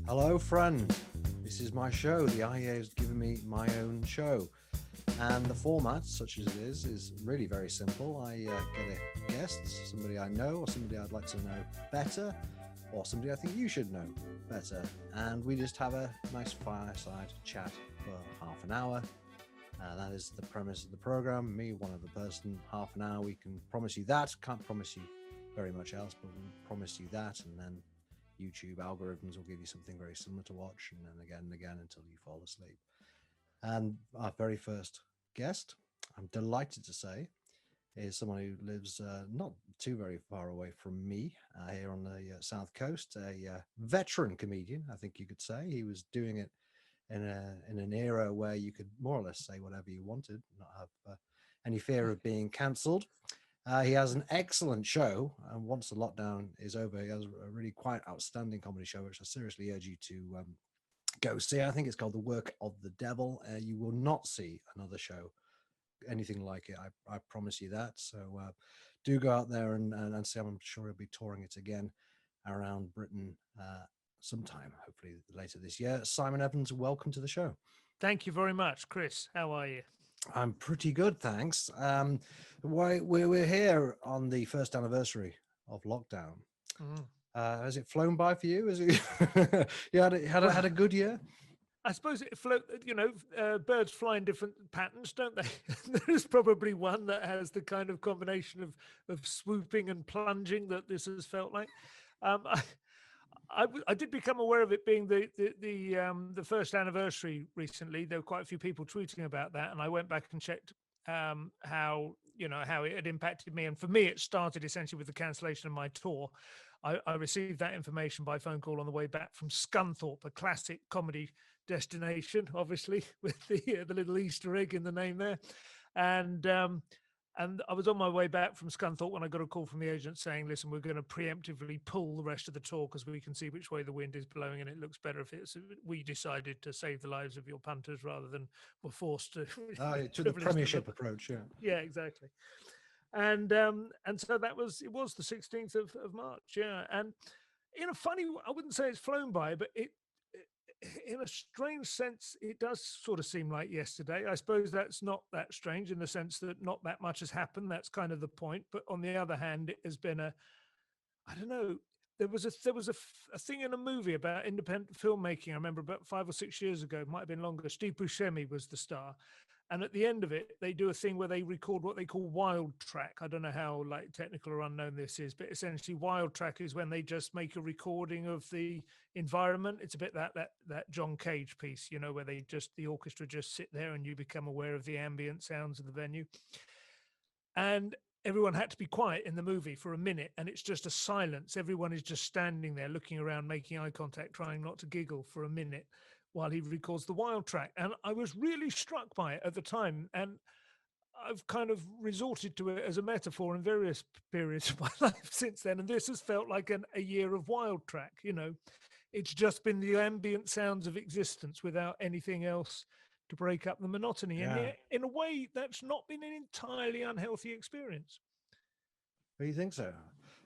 Hello, friend. This is my show. The IEA has given me my own show. And the format, such as it is really very simple. I get a guest, somebody I know, or somebody I'd like to know better, or somebody I think you should know better. And we just have a nice fireside chat for half an hour. That is the premise of the program. Me, one other person, half an hour. We can promise you that. Can't promise you very much else, but we promise you that. And then YouTube algorithms will give you something very similar to watch, and then again and again until you fall asleep. And our very first guest, I'm delighted to say, is someone who lives not too very far away from me here on the South Coast, a veteran comedian, I think you could say. He was doing it in an era where you could more or less say whatever you wanted, not have any fear of being cancelled. He has an excellent show, and once the lockdown is over, he has a really quite outstanding comedy show, which I seriously urge you to go see. I think it's called The Work of the Devil. You will not see another show anything like it. I promise you that. So do go out there and see. I'm sure he'll be touring it again around Britain sometime, hopefully later this year. Simon Evans, welcome to the show. Thank you very much, Chris. How are you? I'm pretty good, thanks. We're here on the first anniversary of lockdown. Has it flown by for you? Is it you had a good year? I suppose it float. Birds fly in different patterns, don't they? There's probably one that has the kind of combination of swooping and plunging that this has felt like. I did become aware of it being the first anniversary recently. There were quite a few people tweeting about that, and I went back and checked how it had impacted me. And for me, it started essentially with the cancellation of my tour. I received that information by phone call on the way back from Scunthorpe, a classic comedy destination, obviously with the little Easter egg in the name there, and I was on my way back from Scunthorpe when I got a call from the agent saying, listen, we're going to preemptively pull the rest of the tour because we can see which way the wind is blowing, and it looks better if we decided to save the lives of your punters rather than were forced to. To the Premiership approach, yeah. Yeah, exactly. And so it was the 16th of March, yeah. And in a funny, I wouldn't say it's flown by, but it in a strange sense, it does sort of seem like yesterday. I suppose that's not that strange in the sense that not that much has happened. That's kind of the point. But on the other hand, it has been I don't know. There was a thing in a movie about independent filmmaking. I remember about 5 or 6 years ago. It might have been longer. Steve Buscemi was the star, and at the end of it, they do a thing where they record what they call wild track. I don't know how like technical or unknown this is, but essentially wild track is when they just make a recording of the environment. It's a bit that John Cage piece, where the orchestra just sit there and you become aware of the ambient sounds of the venue. And everyone had to be quiet in the movie for a minute, and it's just a silence. Everyone is just standing there looking around, making eye contact, trying not to giggle for a minute while he records the wild track. And I was really struck by it at the time, and I've kind of resorted to it as a metaphor in various periods of my life since then. And this has felt like a year of wild track. It's just been the ambient sounds of existence without anything else to break up the monotony. Yeah. And yet, in a way, that's not been an entirely unhealthy experience. Do you think so?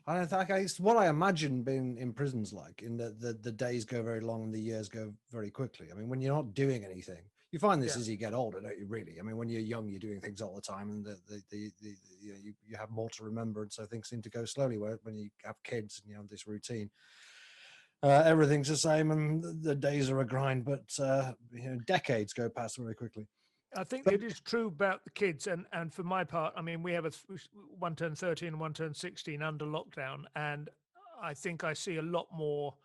I think it's what I imagine being in prisons like, in the days go very long and the years go very quickly. I mean, when you're not doing anything, you find this as you get older, don't you? Really? I mean, when you're young, you're doing things all the time, and you have more to remember, and so things seem to go slowly. Where when you have kids and you have this routine, everything's the same, and the days are a grind. But decades go past very quickly. I think it is true about the kids, and for my part, I mean, we have one turned 13 and one turned 16 under lockdown, and I think I see a lot more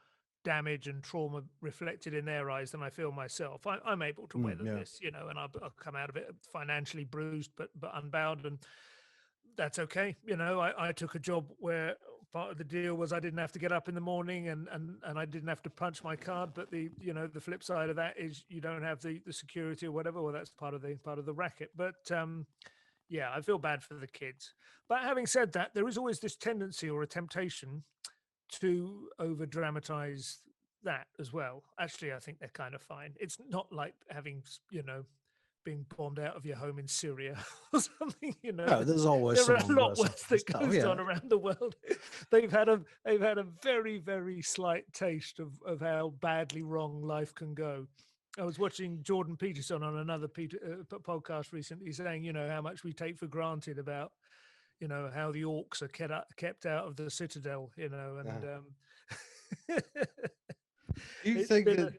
damage and trauma reflected in their eyes than I feel myself. I'm able to weather this, and I'll come out of it financially bruised, but unbowed, and that's okay. I took a job where part of the deal was I didn't have to get up in the morning and I didn't have to punch my card. But the flip side of that is you don't have the security or whatever. Well, that's part of the racket. But yeah, I feel bad for the kids. But having said that, there is always this tendency or a temptation to over dramatize that as well. Actually, I think they're kind of fine. It's not like having, being bombed out of your home in Syria or something. No, there's always there are a someone lot worse worse off that stuff, goes yeah. on around the world. They've had a very, very slight taste of how badly wrong life can go. I was watching Jordan Peterson on another podcast recently, saying, how much we take for granted about, how the orcs are kept out of the citadel, and Do you it's think been that?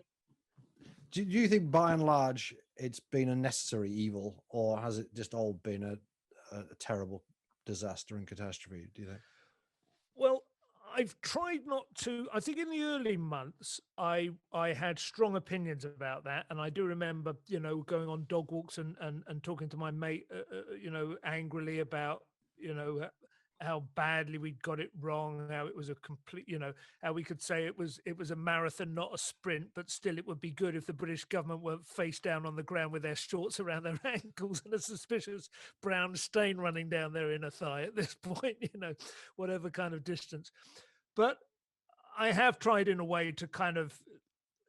Do you think by and large it's been a necessary evil, or has it just all been a terrible disaster and catastrophe? Do you think? well, I've tried not to. I think in the early months, I had strong opinions about that, and I do remember, going on dog walks and talking to my mate, angrily about, how badly we'd got it wrong, how it was a complete, how we could say it was a marathon, not a sprint, but still it would be good if the British government weren't face down on the ground with their shorts around their ankles and a suspicious brown stain running down their inner thigh at this point, whatever kind of distance. But I have tried in a way to kind of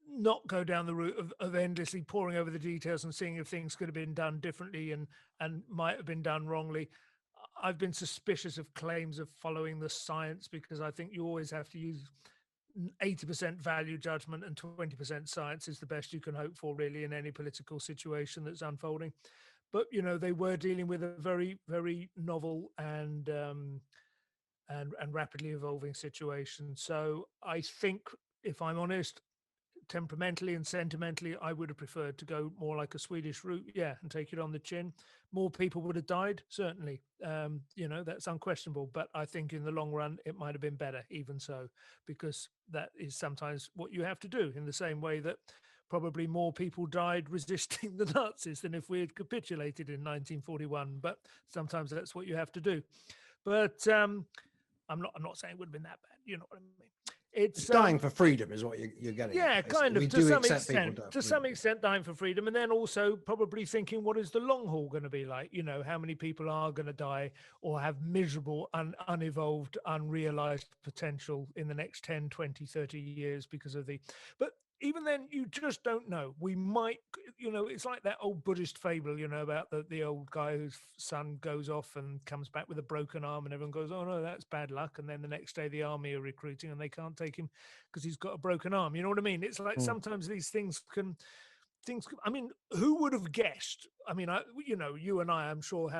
not go down the route of endlessly poring over the details and seeing if things could have been done differently and might have been done wrongly. I've been suspicious of claims of following the science, because I think you always have to use 80% value judgment and 20% science is the best you can hope for, really, in any political situation that's unfolding. But they were dealing with a very, very novel and rapidly evolving situation. So I think, if I'm honest, temperamentally and sentimentally, I would have preferred to go more like a Swedish route, and take it on the chin. More people would have died, certainly. That's unquestionable. But I think in the long run, it might have been better, even so, because that is sometimes what you have to do. In the same way that probably more people died resisting the Nazis than if we had capitulated in 1941. But sometimes that's what you have to do. But I'm not saying it would have been that bad. You know what I mean? It's dying for freedom is what you're getting at. Yeah, kind of, We to do some accept people extent. die for To freedom. some extent, dying for freedom, and then also probably thinking, what is the long haul going to be like? How many people are going to die or have miserable, unevolved, unrealized potential in the next 10, 20, 30 years because of the. But even then, you just don't know. We might, it's like that old Buddhist fable, about the old guy whose son goes off and comes back with a broken arm, and everyone goes, oh no, that's bad luck. And then the next day, the army are recruiting and they can't take him because he's got a broken arm. You know what I mean? It's like sometimes these things can. I mean, who would have guessed? I mean, you and I, I'm sure,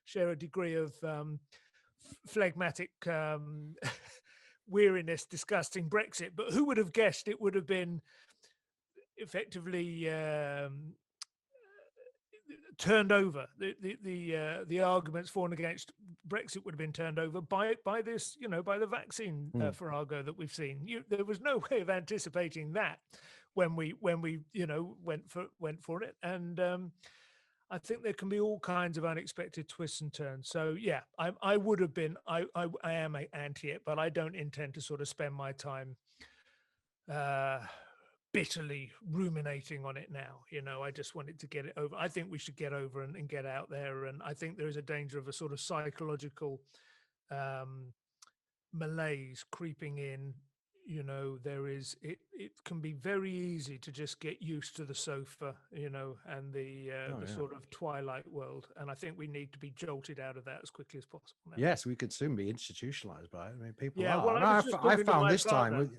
share a degree of phlegmatic weariness discussing Brexit, but who would have guessed it would have been effectively turned over? The arguments for and against Brexit would have been turned over by this, by the vaccine farrago that we've seen. There was no way of anticipating that when we went for it, and I think there can be all kinds of unexpected twists and turns. So yeah, I would have been. I am anti it, but I don't intend to sort of spend my time bitterly ruminating on it now. I just wanted to get it over. I think we should get over and get out there. And I think there is a danger of a sort of psychological malaise creeping in. It can be very easy to just get used to the sofa, and the sort of twilight world. And I think we need to be jolted out of that as quickly as possible now. Yes, we could soon be institutionalized by it. I mean, people Yeah, are. well, I found this time.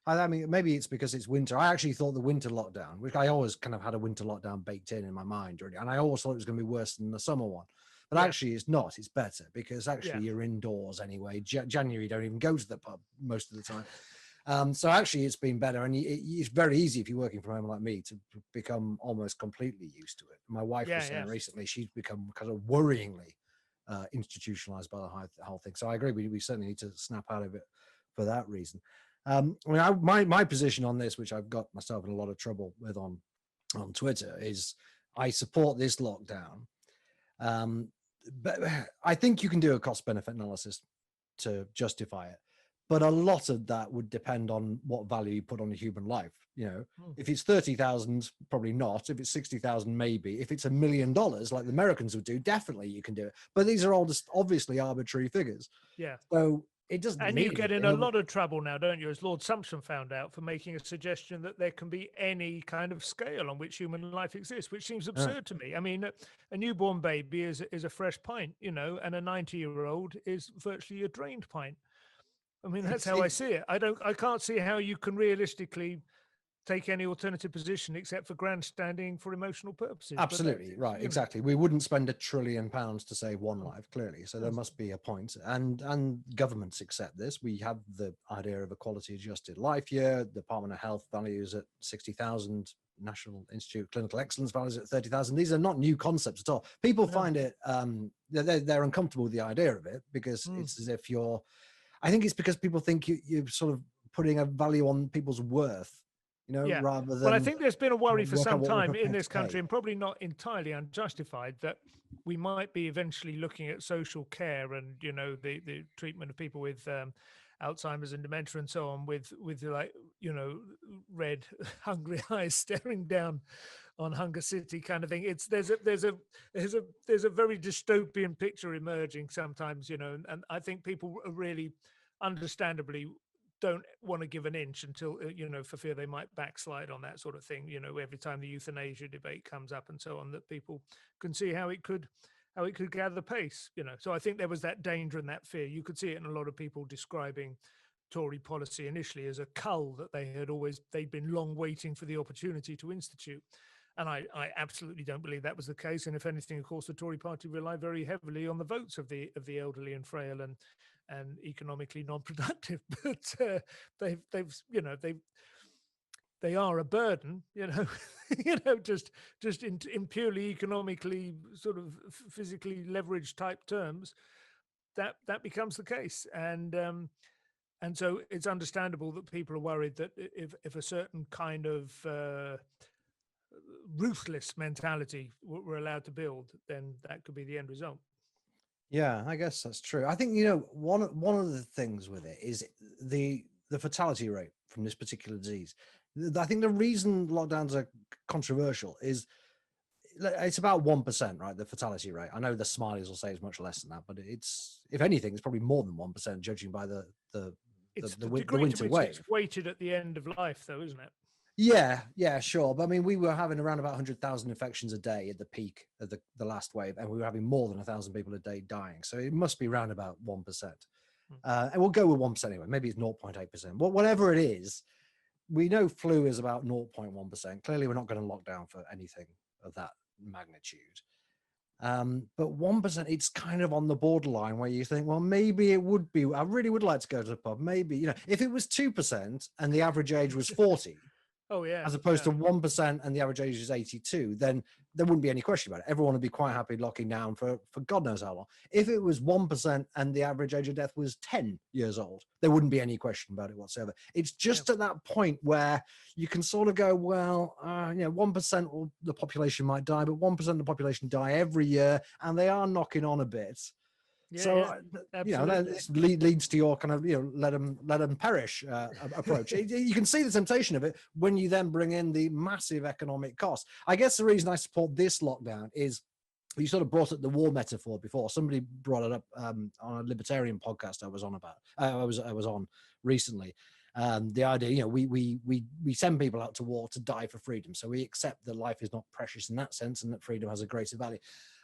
I mean, maybe it's because it's winter. I actually thought the winter lockdown, which I always kind of had a winter lockdown baked in my mind already, and I always thought it was going to be worse than the summer one. But actually, it's not. It's better because actually you're indoors anyway. January, you don't even go to the pub most of the time. So actually, it's been better, and it's very easy if you're working from home like me to become almost completely used to it. My wife was saying recently she's become kind of worryingly institutionalized by the whole thing. So I agree. We certainly need to snap out of it for that reason. I mean, my position on this, which I've got myself in a lot of trouble with on Twitter, is I support this lockdown. But I think you can do a cost-benefit analysis to justify it. But a lot of that would depend on what value you put on a human life. If it's 30,000, probably not. If it's 60,000, maybe. If it's $1 million, like the Americans would do, definitely you can do it. But these are all just obviously arbitrary figures. Yeah. So it doesn't And you mean get in a anything. lot of trouble now, don't you, as Lord Sumption found out, for making a suggestion that there can be any kind of scale on which human life exists, which seems Uh, absurd to me. I mean, a newborn baby is a fresh pint, you know, and a 90-year-old is virtually a drained pint. I mean, that's it's how I it, see it. I can't see how you can realistically take any alternative position except for grandstanding for emotional purposes. But that Absolutely is, right, you know, exactly. We wouldn't spend £1 trillion to save one mm, life, clearly. So there mm, must be a point, and governments accept this. We have the idea of a quality adjusted life year. The Department of Health values at 60,000. National Institute of Clinical Excellence values at 30,000. These are not new concepts at all. People no, find it they're uncomfortable with the idea of it because mm, it's as if you're. I think it's because people think you're sort of putting a value on people's worth, yeah. rather Well, I than think there's been a trying worry to for work out some what we're time in prepared this to country, pay. and probably not entirely unjustified, that we might be eventually looking at social care and, you know, the treatment of people with Alzheimer's and dementia and so on, with like, you know, red hungry eyes staring down on Hunger City kind of thing. It's there's a very dystopian picture emerging sometimes, you know, and I think people are really understandably don't want to give an inch until you know, for fear they might backslide on that sort of thing, you know, every time the euthanasia debate comes up and so on, that people can see how it could gather pace, you know. So I think there was that danger and that fear. You could see it in a lot of people describing Tory policy initially as a cull that they'd been long waiting for the opportunity to institute. And I absolutely don't believe that was the case. And if anything, of course, the Tory party rely very heavily on the votes of the elderly and frail and economically non-productive. But they've you know they are a burden, you know, you know, just in purely economically sort of physically leveraged type terms. That becomes the case, and so it's understandable that people are worried that if a certain kind of ruthless mentality were allowed to build, then that could be the end result. Yeah, I guess that's true. I think one of the things with it is the fatality rate from this particular disease. I think the reason lockdowns are controversial is it's about 1%, right? The fatality rate. I know the Smileys will say it's much less than that, but it's, if anything, it's probably more than 1%, judging by It's the the degree to winter which it's wave. weighted at the end of life, though, isn't it? Yeah, sure. But I mean, we were having around about 100,000 infections a day at the peak of the last wave, and we were having more than 1,000 people a day dying. So it must be around about 1%. Mm. And we'll go with 1% anyway. Maybe it's 0.8%. Whatever it is, we know flu is about 0.1%. Clearly, we're not going to lock down for anything of that magnitude. But 1%, it's kind of on the borderline where you think, well, maybe it would be. I really would like to go to the pub. Maybe, if it was 2% and the average age was 40, Oh yeah, as opposed yeah, to 1% and the average age is 82, then there wouldn't be any question about it. Everyone would be quite happy locking down for God knows how long. If it was 1% and the average age of death was 10 years old, there wouldn't be any question about it whatsoever. It's yeah, just at that point where you can sort of go, well, 1% of the population might die, but 1% of the population die every year, and they are knocking on a bit. yeah, So, yeah. Absolutely. this leads to your kind of, let them perish approach. You can see the temptation of it when you then bring in the massive economic cost. I guess the reason I support this lockdown is, you sort of brought up the war metaphor before. Somebody brought it up on a libertarian podcast I was on about. I was on recently. The idea, we send people out to war to die for freedom, so we accept that life is not precious in that sense, and that freedom has a greater value.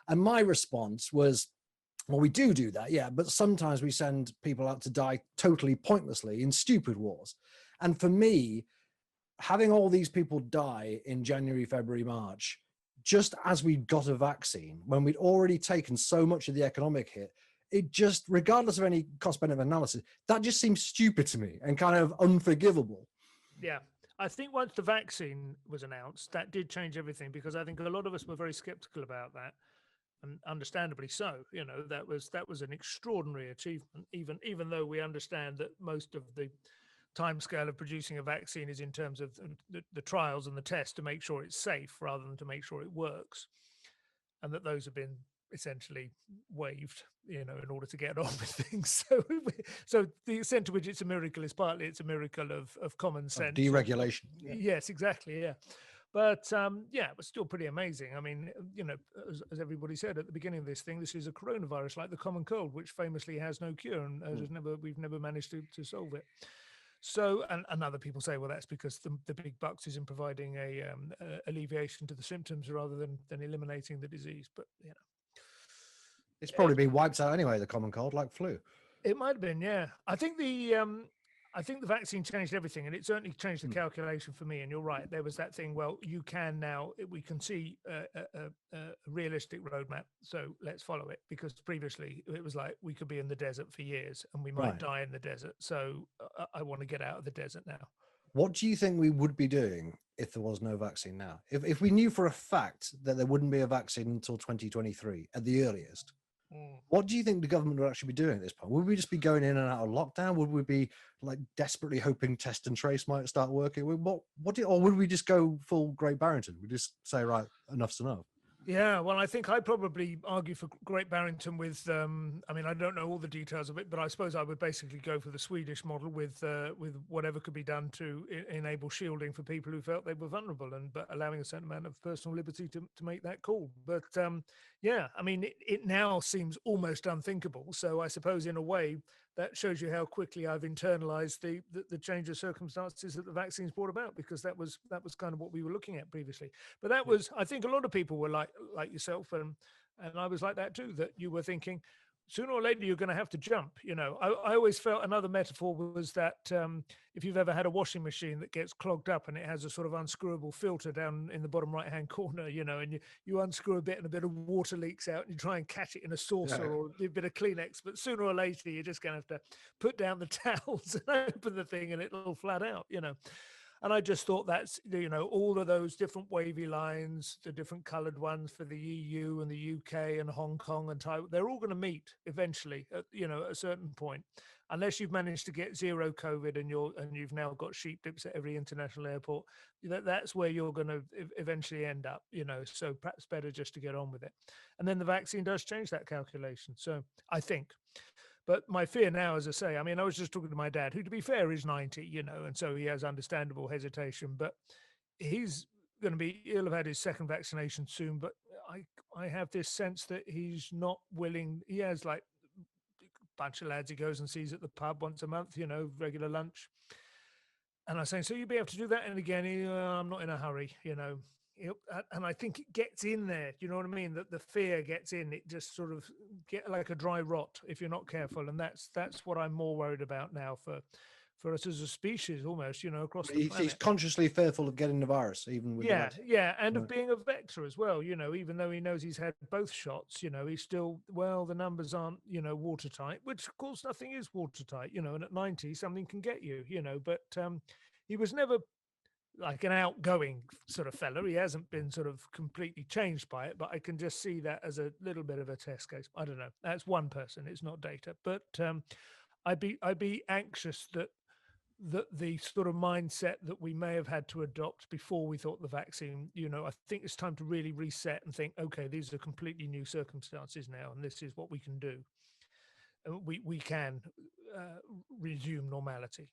And my response was, well, we do that, yeah, but sometimes we send people out to die totally pointlessly in stupid wars. And for me, having all these people die in January, February, March, just as we got a vaccine, when we'd already taken so much of the economic hit, it just, regardless of any cost-benefit analysis, that just seems stupid to me and kind of unforgivable. Yeah. I think once the vaccine was announced, that did change everything, because I think a lot of us were very skeptical about that, and understandably so. You know, that was an extraordinary achievement, even though we understand that most of the timescale of producing a vaccine is in terms of the trials and the tests to make sure it's safe rather than to make sure it works, and that those have been essentially waived, you know, in order to get on with things. So the extent to which it's a miracle is partly it's a miracle of common Of sense. deregulation. Yeah. Yes, exactly. Yeah. But yeah, it was still pretty amazing. I mean, as everybody said at the beginning of this thing, this is a coronavirus like the common cold, which famously has no cure, and we've never managed to solve it. So, and other people say, well, that's because the big bucks is in providing a alleviation to the symptoms rather than eliminating the disease. But It's probably been wiped out anyway, the common cold, like flu. it might have been, yeah. I think the vaccine changed everything, and it certainly changed the calculation for me. And you're right, there was that thing. Well, you can now we can see a realistic roadmap, so let's follow it. Because previously it was like we could be in the desert for years, and we might die in the desert. So I want to get out of the desert now. What do you think we would be doing if there was no vaccine now? If we knew for a fact that there wouldn't be a vaccine until 2023 at the earliest, what do you think the government would actually be doing at this point? Would we just be going in and out of lockdown? Would we be like desperately hoping test and trace might start working? Or would we just go full Great Barrington? We just say, right, enough's enough. Yeah, well, I think I'd probably argue for Great Barrington with, I mean, I don't know all the details of it, but I suppose I would basically go for the Swedish model with whatever could be done to enable shielding for people who felt they were vulnerable, but allowing a certain amount of personal liberty to make that call. But yeah, I mean, it now seems almost unthinkable. So I suppose in a way that shows you how quickly I've internalized the change of circumstances that the vaccines brought about, because that was kind of what we were looking at previously. But that was, I think a lot of people were like yourself, and I was like that too, that you were thinking sooner or later you're going to have to jump. I always felt another metaphor was that if you've ever had a washing machine that gets clogged up and it has a sort of unscrewable filter down in the bottom right hand corner, and you unscrew a bit and a bit of water leaks out and you try and catch it in a saucer or a bit of Kleenex, but sooner or later you're just going to have to put down the towels and open the thing and it'll flat out. And I just thought that's, all of those different wavy lines, the different coloured ones for the EU and the UK and Hong Kong and Taiwan, they're all going to meet eventually, at a certain point, unless you've managed to get zero COVID and you've now got sheep dips at every international airport. That's where you're going to eventually end up. So perhaps better just to get on with it. And then the vaccine does change that calculation. So I think. But my fear now, as I say, I mean, I was just talking to my dad, who, to be fair, is 90, and so he has understandable hesitation, but he's going to he'll have had his second vaccination soon. But I have this sense that he's not willing. He has like a bunch of lads he goes and sees at the pub once a month, regular lunch. And I was saying, so you'll be able to do that? And again, I'm not in a hurry, and I think it gets in there. You know what I mean? That the fear gets in. It just sort of get like a dry rot if you're not careful. And that's what I'm more worried about now for us as a species, almost. Across the planet. He's consciously fearful of getting the virus, even with and of being a vector as well. Even though he knows he's had both shots, he's still the numbers aren't watertight. Which of course nothing is watertight. And at 90 something can get you. But he was never like an outgoing sort of fella. He hasn't been sort of completely changed by it, but I can just see that as a little bit of a test case. I don't know. That's one person. It's not data, but I'd be anxious that the sort of mindset that we may have had to adopt before we thought the vaccine, I think it's time to really reset and think, okay, these are completely new circumstances now, and this is what we can do. We can resume normality.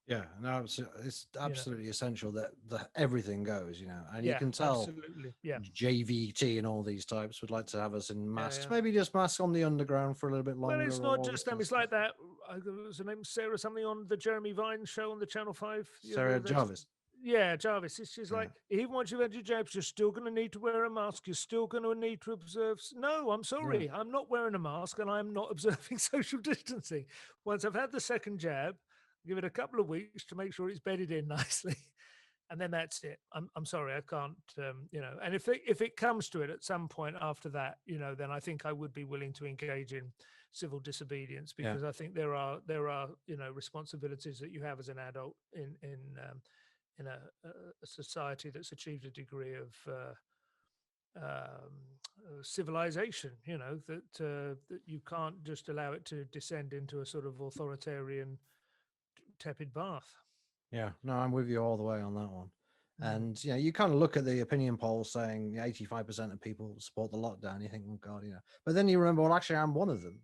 Yeah, no, it's absolutely essential that everything goes, and you can tell absolutely. Yeah. JVT and all these types would like to have us in masks, maybe just masks on the underground for a little bit longer. Well, it's not just them. It's like that. Was her name Sarah something on the Jeremy Vine show on the Channel 5? Sarah Jarvis. Yeah, Jarvis. She's like, even once you've had your jabs, you're still going to need to wear a mask. You're still going to need to observe. No, I'm sorry. I'm not wearing a mask and I'm not observing social distancing. Once I've had the second jab, give it a couple of weeks to make sure it's bedded in nicely, and then that's it. I'm sorry, I can't, And if it comes to it at some point after that, then I think I would be willing to engage in civil disobedience, because I think there are responsibilities that you have as an adult in a society that's achieved a degree of civilization. That you can't just allow it to descend into a sort of authoritarian tepid bath. Yeah, no, I'm with you all the way on that one. And you kind of look at the opinion polls saying 85% of people support the lockdown. You think, oh God, but then you remember, well, actually, I'm one of them.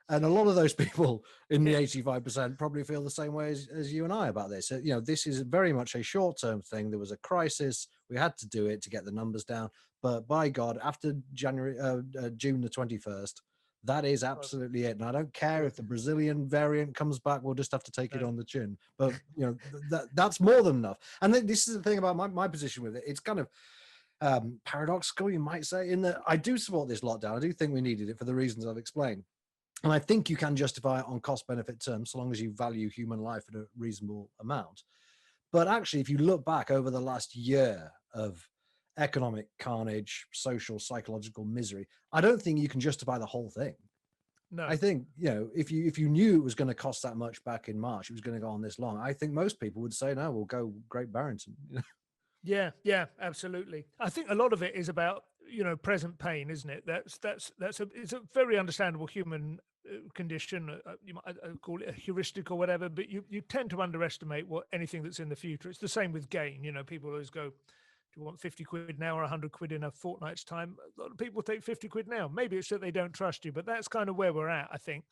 And a lot of those people in the Yeah. 85% probably feel the same way as you and I about this. You know, this is very much a short-term thing. There was a crisis. We had to do it to get the numbers down. But by God, after June the 21st, that is Well, absolutely it. And I don't care yeah, if the Brazilian variant comes back, we'll just have to take it no. on the chin. But, you know, that's more than enough. And this is the thing about my position with it. It's kind of paradoxical, you might say, in that I do support this lockdown. I do think we needed it for the reasons I've explained. And I think you can justify it on cost benefit terms, so long as you value human life at a reasonable amount. But actually, if you look back over the last year of economic carnage, social, psychological misery, I don't think you can justify the whole thing. I No. think, you know, if you knew it was going to cost that much back in March, it was going to go on this long, I think most people would say, no, we'll go Great Barrington. Yeah, yeah, absolutely. I think a lot of it is about, present pain, isn't it? It's a very understandable human condition. You might call it a heuristic or whatever, but you tend to underestimate what anything that's in the future. It's the same with gain. People always go, "Do you want 50 quid now or 100 quid in a fortnight's time?" A lot of people take 50 quid now. Maybe it's that they don't trust you, but that's kind of where we're at, I think.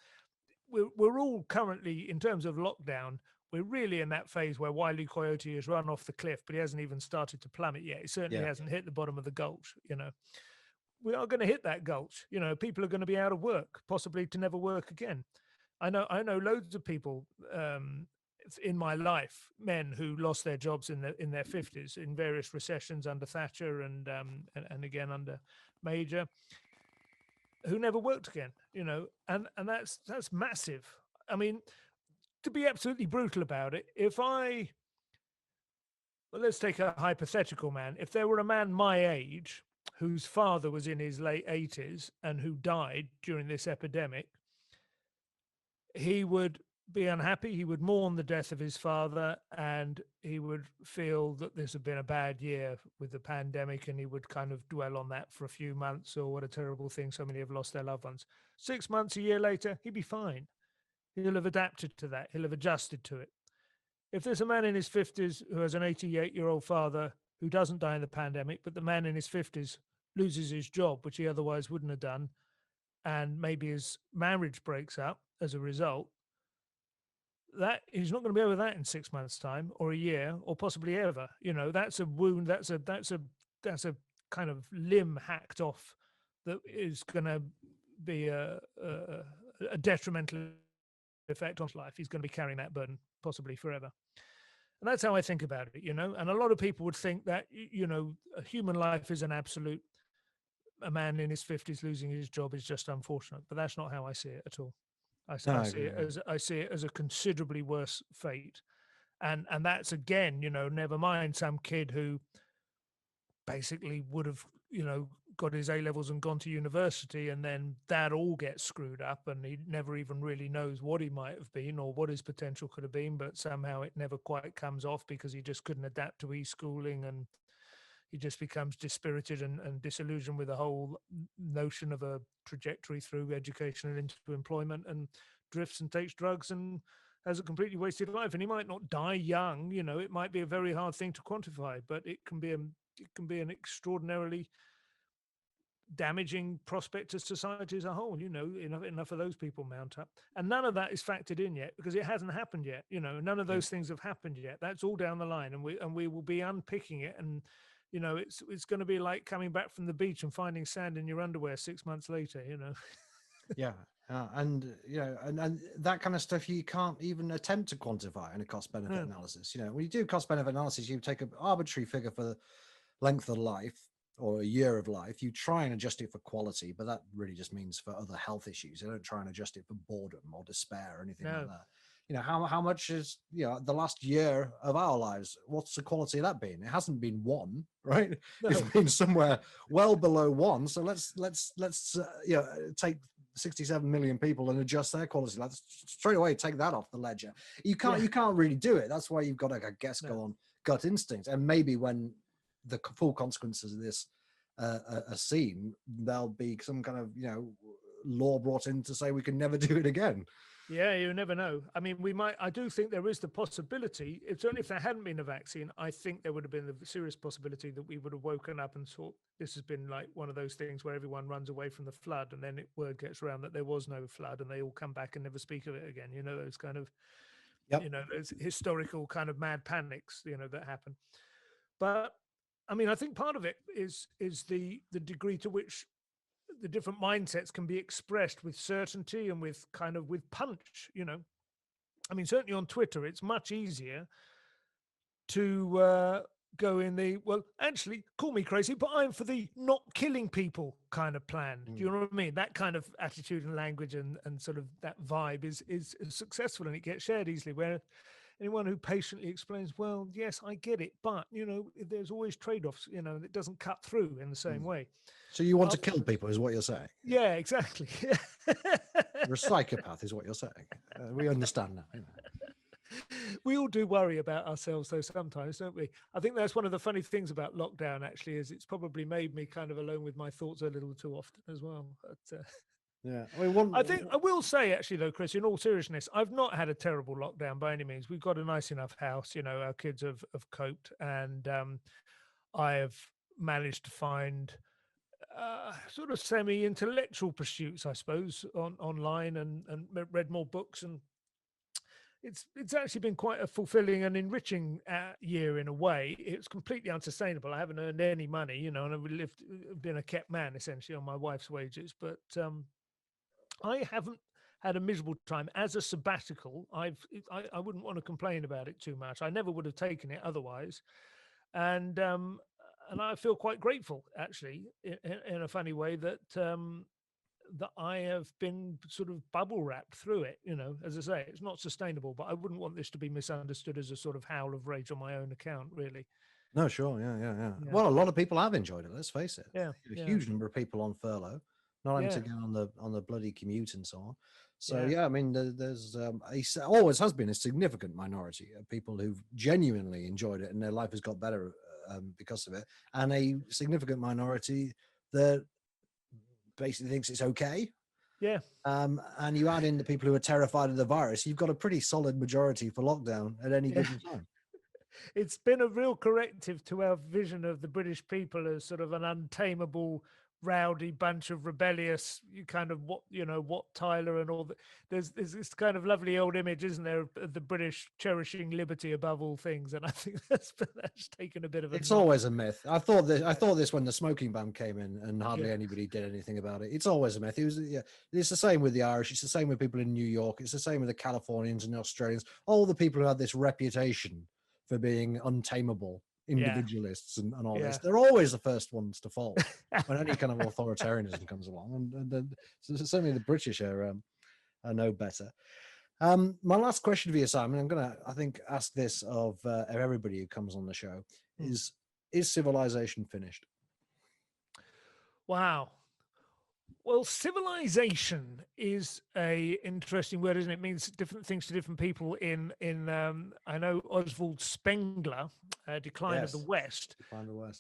We're all currently, in terms of lockdown, we're really in that phase where Wile E. Coyote has run off the cliff, but he hasn't even started to plummet yet. He certainly Yeah. hasn't hit the bottom of the gulch. We are going to hit that gulch. People are going to be out of work, possibly to never work again. I know loads of people in my life, men who lost their jobs in their 50s in various recessions under Thatcher and again under Major, who never worked again. And that's massive. I mean, to be absolutely brutal about it, well, let's take a hypothetical man. If there were a man my age whose father was in his late 80s and who died during this epidemic, he would be unhappy. He would mourn the death of his father, and he would feel that this had been a bad year with the pandemic, and he would kind of dwell on that for a few months. Or what a terrible thing, so many have lost their loved ones. 6 months, a year later, he'd be fine. He'll have adapted to that. He'll have adjusted to it. If there's a man in his 50s who has an 88-year-old father who doesn't die in the pandemic, but the man in his 50s loses his job, which he otherwise wouldn't have done, and maybe his marriage breaks up as a result, that he's not going to be over that in 6 months' time or a year or possibly ever. That's a wound. That's a kind of limb hacked off that is going to be a detrimental effect on his life. He's going to be carrying that burden possibly forever. And that's how I think about it. And a lot of people would think that, a human life is an absolute. A man in his 50s losing his job is just unfortunate, but that's not how I see it at all. No, I I see agree. it as a considerably worse fate, and that's again, never mind some kid who basically would have, got his A levels and gone to university, and then that all gets screwed up, and he never even really knows what he might have been or what his potential could have been, but somehow it never quite comes off because he just couldn't adapt to e-schooling, and he just becomes dispirited and disillusioned with the whole notion of a trajectory through education and into employment, and drifts and takes drugs and has a completely wasted life. And he might not die young. It might be a very hard thing to quantify, but it can be an extraordinarily damaging prospect to society as a whole. Enough of those people mount up, and none of that is factored in yet because it hasn't happened yet. None of Yeah. those things have happened yet. That's all down the line, and we will be unpicking it. And it's going to be like coming back from the beach and finding sand in your underwear 6 months later. Yeah. And that kind of stuff you can't even attempt to quantify in a cost benefit Yeah. analysis. When you do cost benefit analysis, you take an arbitrary figure for the length of life or a year of life. You try and adjust it for quality, but that really just means for other health issues. They don't try and adjust it for boredom or despair or anything like No. that. How much is the last year of our lives? What's the quality of that been? It hasn't been one, right? No. It's been somewhere well below one. So let's take 67 million people and adjust their quality. Let's straight away take that off the ledger. You can't really do it. That's why you've got to, I guess, go on gut instinct. And maybe when the full consequences of this are seen, there'll be some kind of law brought in to say we can never do it again. Yeah, you never know. I mean, I do think there is the possibility, certainly if there hadn't been a vaccine, I think there would have been a serious possibility that we would have woken up and thought this has been like one of those things where everyone runs away from the flood, and then word gets around that there was no flood and they all come back and never speak of it again. Those kind of, Yep. those historical kind of mad panics, that happen. But I mean, I think part of it is the degree to which the different mindsets can be expressed with certainty and with kind of with punch. I mean, certainly on Twitter, it's much easier to go in the, well, actually, call me crazy, but I'm for the not killing people kind of plan. Do you know what I mean? That kind of attitude and language and sort of that vibe is successful, and it gets shared easily. Where anyone who patiently explains, well, yes, I get it, but there's always trade-offs. It doesn't cut through in the same way. So you want to kill people, is what you're saying? Yeah, exactly. You're a psychopath, is what you're saying. We understand now. We all do worry about ourselves, though, sometimes, don't we? I think that's one of the funny things about lockdown, actually, is it's probably made me kind of alone with my thoughts a little too often as well. But, yeah, I mean, I think I will say, actually, though, Chris, in all seriousness, I've not had a terrible lockdown by any means. We've got a nice enough house. Our kids have coped, and I have managed to find sort of semi-intellectual pursuits, I suppose, online and read more books, and it's actually been quite a fulfilling and enriching year in a way. It's completely unsustainable. I haven't earned any money, and I've been a kept man essentially on my wife's wages, but I haven't had a miserable time as a sabbatical. I wouldn't want to complain about it too much. I never would have taken it otherwise, and I feel quite grateful, actually, in a funny way, that I have been sort of bubble wrapped through it. As I say, it's not sustainable, but I wouldn't want this to be misunderstood as a sort of howl of rage on my own account, really. No, sure, yeah. Well, a lot of people have enjoyed it. Let's face it. Yeah, a huge number of people on furlough, not having to go on the bloody commute and so on. So yeah, I mean, there's always has been a significant minority of people who've genuinely enjoyed it and their life has got better because of it, and a significant minority that basically thinks it's okay. Yeah. And you add in the people who are terrified of the virus, you've got a pretty solid majority for lockdown at any given time. It's been a real corrective to our vision of the British people as sort of an untamable, rowdy bunch of rebellious, what Tyler and all that. There's this kind of lovely old image, isn't there, of the British cherishing liberty above all things, and I think that's taken a bit of a. It's always a myth. I thought this when the smoking ban came in, and hardly anybody did anything about it. It's always a myth. It's the same with the Irish. It's the same with people in New York. It's the same with the Californians and the Australians. All the people who had this reputation for being untamable individualists and all this, they're always the first ones to fall when any kind of authoritarianism comes along, and so certainly the British are no better. My last question for you, Simon, I'm gonna ask this of everybody who comes on the show, is civilization finished? Wow. Well, civilization is a interesting word, isn't it? It means different things to different people. I know Oswald Spengler, Decline of the West,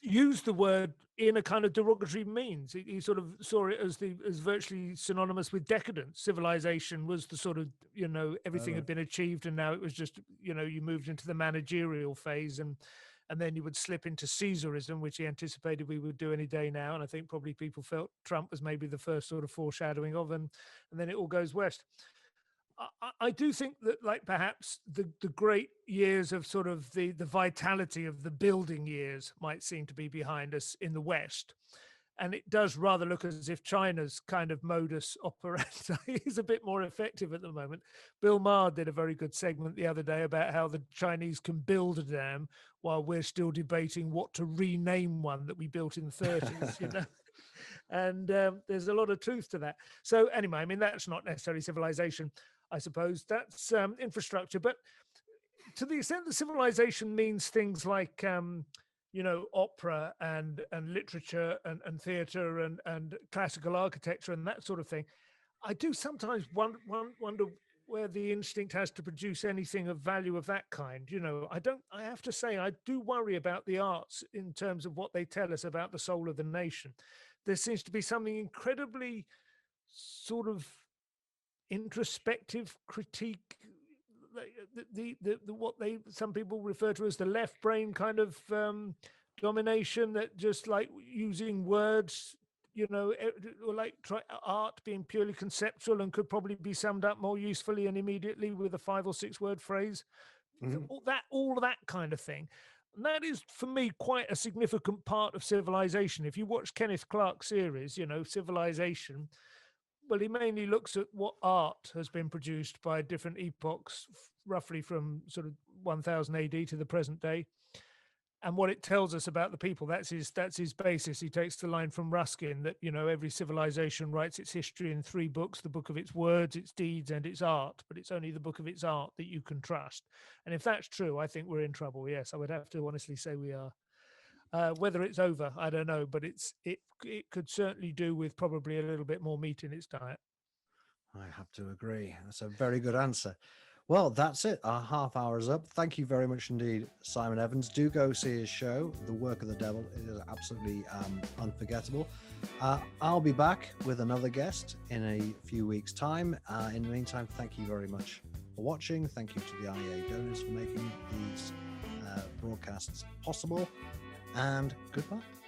used the word in a kind of derogatory means. He sort of saw it as virtually synonymous with decadence. Civilization was the sort of everything had been achieved, and now it was just you moved into the managerial phase, and then you would slip into Caesarism, which he anticipated we would do any day now. And I think probably people felt Trump was maybe the first sort of foreshadowing of, and then it all goes west. I do think that, like, perhaps the great years of sort of the vitality of the building years might seem to be behind us in the West. And it does rather look as if China's kind of modus operandi is a bit more effective at the moment. Bill Maher did a very good segment the other day about how the Chinese can build a dam while we're still debating what to rename one that we built in the 30s, And there's a lot of truth to that. So anyway, I mean, that's not necessarily civilization, I suppose. That's infrastructure. But to the extent that civilization means things like opera and literature and theatre and classical architecture and that sort of thing, I do sometimes wonder where the instinct has to produce anything of value of that kind. I have to say, I do worry about the arts in terms of what they tell us about the soul of the nation. There seems to be something incredibly sort of introspective critique, the what they some people refer to as the left brain kind of domination, that just like using words, or like art being purely conceptual and could probably be summed up more usefully and immediately with a 5 or 6 word phrase. Mhm. All of that kind of thing. And that is, for me, quite a significant part of civilization. If you watch Kenneth Clark's series, Civilization, well, he mainly looks at what art has been produced by different epochs, roughly from sort of 1000 AD to the present day, and what it tells us about the people. That's his basis. He takes the line from Ruskin that every civilization writes its history in 3 books: the book of its words, its deeds, and its art. But it's only the book of its art that you can trust. And if that's true, I think we're in trouble. Yes, I would have to honestly say we are. Whether it's over, I don't know, but it could certainly do with probably a little bit more meat in its diet. I have to agree. That's a very good answer. Well, that's it. Our half hour is up. Thank you very much indeed, Simon Evans. Do go see his show, The Work of the Devil. It is absolutely unforgettable. I'll be back with another guest in a few weeks' time. In the meantime, thank you very much for watching. Thank you to the IEA donors for making these broadcasts possible. And goodbye.